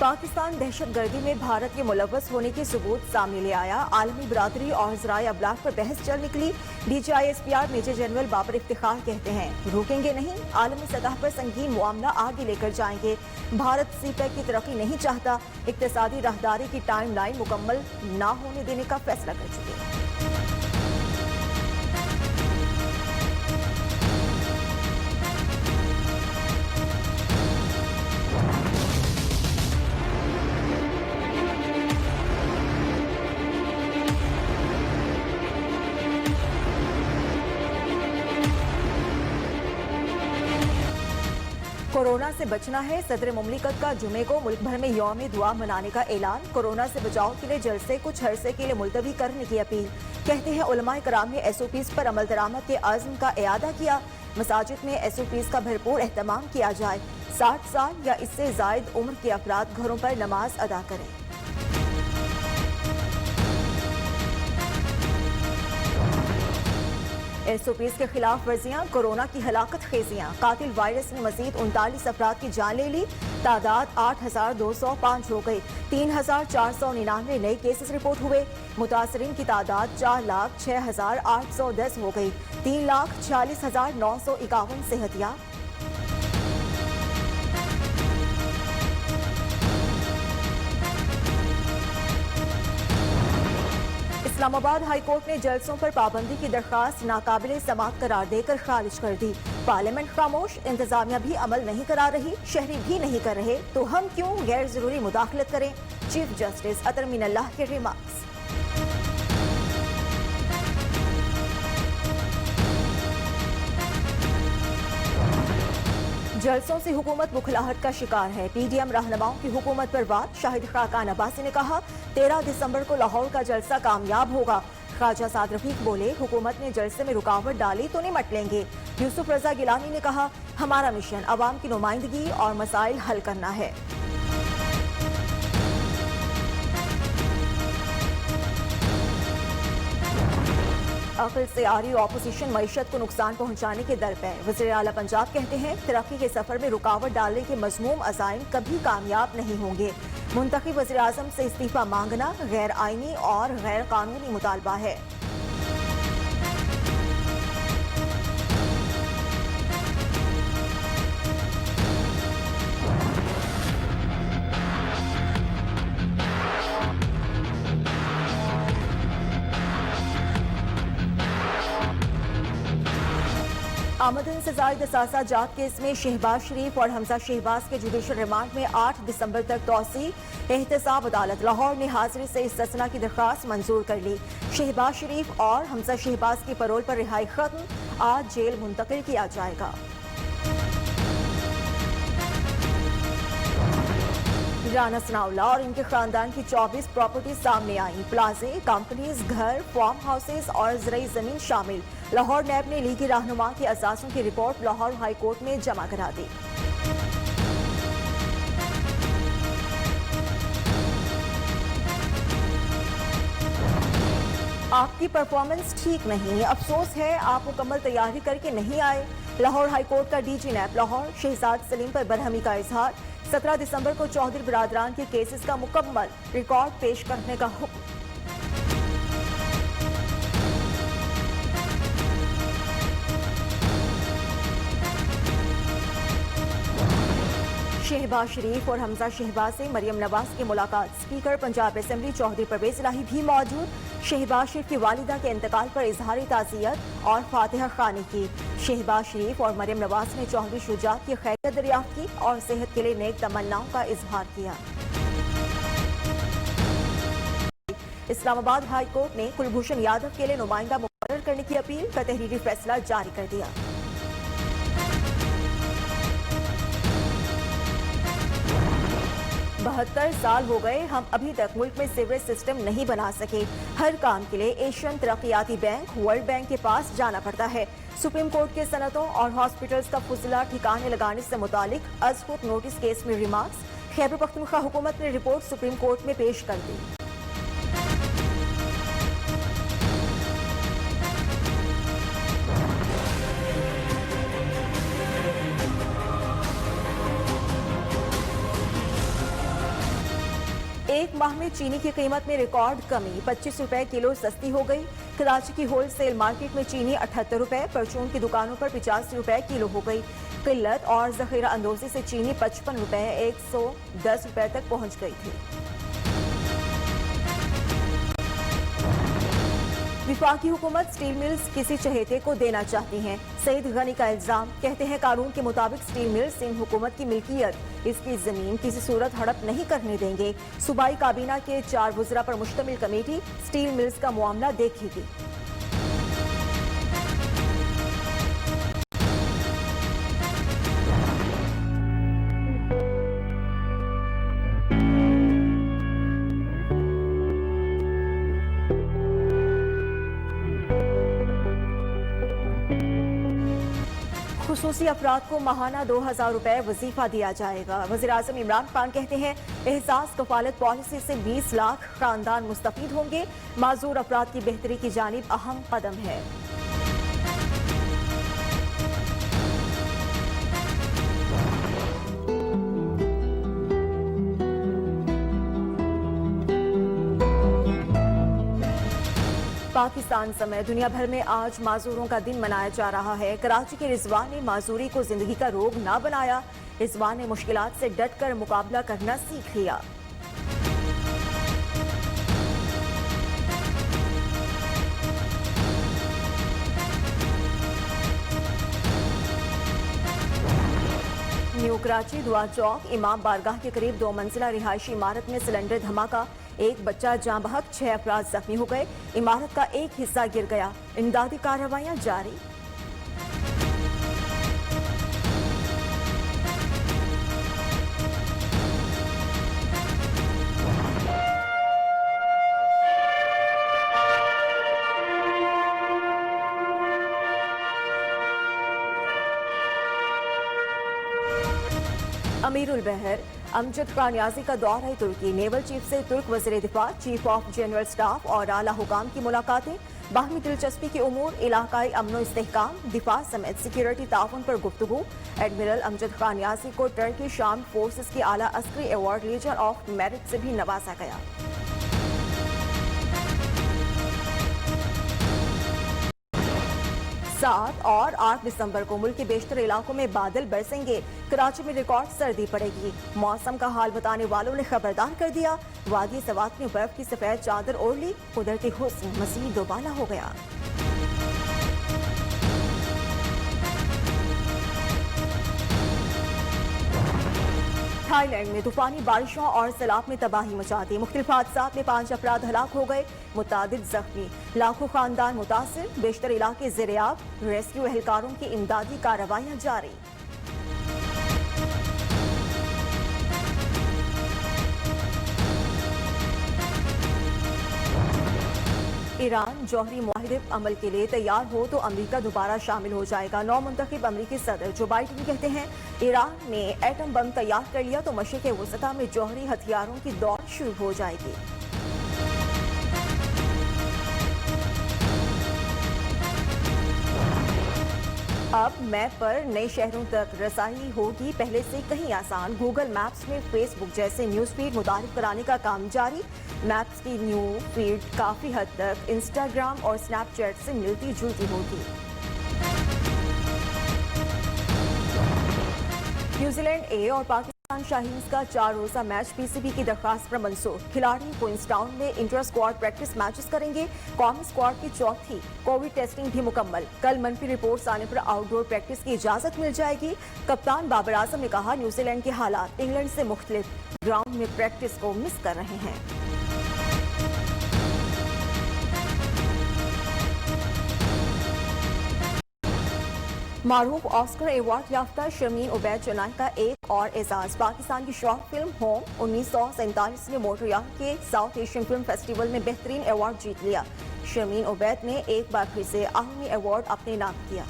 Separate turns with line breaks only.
पाकिस्तान दहशतगर्दी में भारत के मुलव्वस होने के सबूत सामने ले आया। आलमी बरादरी और ज़राए अबलाग पर बहस चल निकली। DGISPR major general Babar Iftikhar कहते हैं, रुकेंगे नहीं, आलमी सतह पर संगीन मामला आगे लेकर जाएंगे। भारत CPEC की तरक्की नहीं चाहता, इक्तिसादी राहदारी की टाइमलाइन मुकम्मल न होने देने का फैसला कर चुके हैं। कोरोना से बचना है, सदर मुमलिकत का जुमे को मुल्क भर में यौम दुआ मनाने का ऐलान। कोरोना से बचाव के लिए जलसे कुछ अरसे के लिए मुलतवी करने की अपील। कहते हैं उलमाए कराम ने SOPs पर अमल दरामद के आज़म का इयादा किया। मसाजिद में SOPs का भरपूर एहतमाम किया जाए। 60 साल या इससे जायद उम्र के अफराद घरों पर नमाज अदा करें। SOPs के खिलाफ वर्जियां, कोरोना की हलाकत खेजियां। कातिल वायरस ने मजीद 39 अफराद की जान ले ली। तादाद 8,205 हो गई। 3,499 नए केसेस रिपोर्ट हुए। मुतासरीन की तादाद 4,06,810 हो गई। 3,46,951 सेहतियाब। इस्लामाबाद हाई कोर्ट ने जलसों पर पाबंदी की दरखास्त नाकाबिले समाअत करार देकर खारिज कर दी। पार्लियामेंट खामोश, इंतजामिया भी अमल नहीं करा रही, शहरी भी नहीं कर रहे, तो हम क्यों गैर जरूरी मुदाखलत करें। चीफ जस्टिस अतर मीनल्लाह के रिमार्क्स। जलसों से हुकूमत बुखलाहट का शिकार है। PDM रहनुमाओं की हुकूमत पर वार। शाहिद खाकान अब्बासी ने कहा 13 दिसंबर को लाहौर का जलसा कामयाब होगा। ख्वाजा साद रफीक बोले हुकूमत ने जलसे में रुकावट डाली तो निमट लेंगे। यूसुफ रजा गिलानी ने कहा हमारा मिशन अवाम की नुमाइंदगी और मसाइल हल करना है। अकल से आ रही ऑपोजिशन मईशत को नुकसान पहुंचाने के दर पे। वज़ीर आला पंजाब कहते हैं तरक्की के सफर में रुकावट डालने के मज़मूम अज़ाइम कभी कामयाब नहीं होंगे। मुंतखब वज़ीर आज़म से इस्तीफा मांगना गैर आईनी और गैर कानूनी मुतालबा है। आमदन से जायद असासा जात केस में शहबाज शरीफ और हमजा शहबाज के जुडिशल रिमांड में 8 दिसंबर तक तौसी। एहतसाब अदालत लाहौर ने हाजिरी से इस्तिस्ना की दरख्वास्त मंजूर कर ली। शहबाज शरीफ और हमजा शहबाज की परोल पर रिहाई खत्म, आज जेल मुंतकिल किया जाएगा। राना सनाउल्लाह और इनके खानदान की 24 प्रॉपर्टी सामने आई। प्लाजे, कंपनीज, घर, फार्म हाउसेज और ज़राई जमीन शामिल। लाहौर नैब ने लीगी रहनुमा के असासों की रिपोर्ट लाहौर हाई कोर्ट में जमा करा दी। आपकी परफॉर्मेंस ठीक नहीं, अफसोस है आप मुकम्मल तैयारी करके नहीं आए। लाहौर हाई कोर्ट का DG नैब लाहौर शहजाद सलीम पर बरहमी का इजहार। 17 दिसंबर को चौधरी बरादरान के केसेस का मुकम्मल रिकॉर्ड पेश करने का हुक्म। शहबाज शरीफ और हमजा शहबाज से मरियम नवाज की मुलाकात। स्पीकर पंजाब असेंबली चौधरी परवेज इलाही भी मौजूद। शहबाज शरीफ की वालिदा के इंतकाल पर इजहारी ताज़ियत और फातिहा खानी की। शहबाज शरीफ और मरियम नवाज ने चौधरी शुजात की खैरियत दरियाफ्त की और सेहत के लिए नेक तमन्नाओं का इजहार किया। इस्लामाबाद हाई कोर्ट ने कुलभूषण यादव के लिए नुमाइंदा मुकर्रर करने की अपील का तहरीरी फैसला जारी कर दिया। 72 साल हो गए, हम अभी तक मुल्क में सीवरेज सिस्टम नहीं बना सके। हर काम के लिए एशियन तरक्याती बैंक, वर्ल्ड बैंक के पास जाना पड़ता है। सुप्रीम कोर्ट के सनतों और हॉस्पिटल्स का फुजला ठिकाने लगाने से मुतालिक अजहुद नोटिस केस में रिमार्क्स। खैबर पख्तूनख्वा हुकूमत ने रिपोर्ट सुप्रीम कोर्ट में पेश कर दी। एक माह में चीनी की कीमत में रिकॉर्ड कमी, 25 रुपए किलो सस्ती हो गई। कराची की होलसेल मार्केट में चीनी 78 रुपए, परचून की दुकानों पर 85 रुपए किलो हो गई। किल्लत और जखीरा अंदोजी से चीनी 55 रुपए 110 रुपए तक पहुंच गई थी। विफाकी हुकूमत स्टील मिल्स किसी चहेते को देना चाहती हैं। सईद गनी का इल्जाम, कहते हैं कानून के मुताबिक स्टील मिल्स सिंध हुकूमत की मिल्कियत, इसकी जमीन किसी सूरत हड़प नहीं करने देंगे। सूबाई काबीना के 4 वज़रा पर मुश्तमिल कमेटी स्टील मिल्स का मामला देखेगी। खुसूसी अफराद को माहाना 2000 रुपए वजीफा दिया जाएगा। वज़ीर-ए-आज़म इमरान खान कहते हैं एहसास कफालत पॉलिसी से 20 लाख खानदान मुस्तफीद होंगे। माजूर अफराद की बेहतरी की जानिब अहम कदम है। पाकिस्तान समेत दुनिया भर में आज माजूरों का दिन मनाया जा रहा है। कराची के रिजवान ने माजूरी को जिंदगी का रोग ना बनाया। रिजवान ने मुश्किलात से डट कर मुकाबला करना सीख लिया। न्यू कराची दुआ चौक इमाम बारगाह के करीब 2 मंजिला रिहायशी इमारत में सिलेंडर धमाका, एक बच्चा जाँ बहक, 6 अफराद जख्मी हो गए। इमारत का एक हिस्सा गिर गया। इमदादी कार्रवाइयां जारी। अमीरुल बहर अमजद खान नियाजी का दौरा तुर्की, नेवल चीफ से तुर्क वज़ीर दिफा, चीफ ऑफ जनरल स्टाफ और आला हुकाम की मुलाकातें। बाहमी दिलचस्पी के उमूर, इलाकाई अमनो इस्तेहकाम, दिफा समेत सिक्योरिटी ताउन पर गुफ्तगू। एडमिरल अमजद खान नियाजी को टर्किश आर्म्ड फोर्सेस के आला अस्करी अवार्ड लीजन ऑफ मेरिट से भी नवाजा गया। 7 और 8 दिसंबर को मुल्क के बेशतर इलाकों में बादल बरसेंगे। कराची में रिकॉर्ड सर्दी पड़ेगी। मौसम का हाल बताने वालों ने खबरदार कर दिया। वादी सवात में बर्फ की सफेद चादर ओढ़ ली। कुदरती हुस्न मजीद दोबाला हो गया। थाईलैंड में तूफानी बारिशों और सैलाब में तबाही मचा दी। मुख्तलिफ हादसात में 5 अफराद हलाक हो गए, मुतादिद जख्मी, लाखों खानदान मुतासिर। बेशतर इलाके ज़ेर-ए-आब, रेस्क्यू एहलकारों की इमदादी कार्रवाइयां जारी। ईरान जौहरी मुआहदे अमल के लिए तैयार हो तो अमेरिका दोबारा शामिल हो जाएगा। नौ मुंतखब अमेरिकी सदर जो बाइडेन कहते हैं ईरान ने एटम बम तैयार कर लिया तो मशरिक़ वसता में जौहरी हथियारों की दौड़ शुरू हो जाएगी। अब मैप पर नए शहरों तक रसाई होगी पहले से कहीं आसान। गूगल मैप्स में फेसबुक जैसे न्यूज़ फीड मुतारिफ कराने का काम जारी। मैप्स की न्यू फीड काफ़ी हद तक इंस्टाग्राम और स्नैपचैट से मिलती जुलती होगी। न्यूजीलैंड ए और पाकिस्तान शाहीन्स का 4 रोज़ा मैच पीसीबी की दरख्वास्त पर मंसूख। खिलाड़ी क्वींसटाउन में इंटर स्क्वाड प्रैक्टिस मैचेस करेंगे। कौमी स्क्वाड की चौथी कोविड टेस्टिंग भी मुकम्मल। कल मनफी रिपोर्ट्स आने पर आउटडोर प्रैक्टिस की इजाजत मिल जाएगी। कप्तान बाबर आजम ने कहा न्यूजीलैंड के हालात इंग्लैंड से मुख्तलिफ, ग्राउंड में प्रैक्टिस को मिस कर रहे हैं। मारूफ ऑस्कर अवार्ड याफ्ता शर्मीन उबैद चेन्नई का एक और एजाज। पाकिस्तान की शॉर्ट फिल्म होम 1947 में मोन्ट्रियल के साउथ एशियन फिल्म फेस्टिवल में बेहतरीन अवार्ड जीत लिया। शर्मीन उबैद ने एक बार फिर से आलमी अवार्ड अपने नाम किया।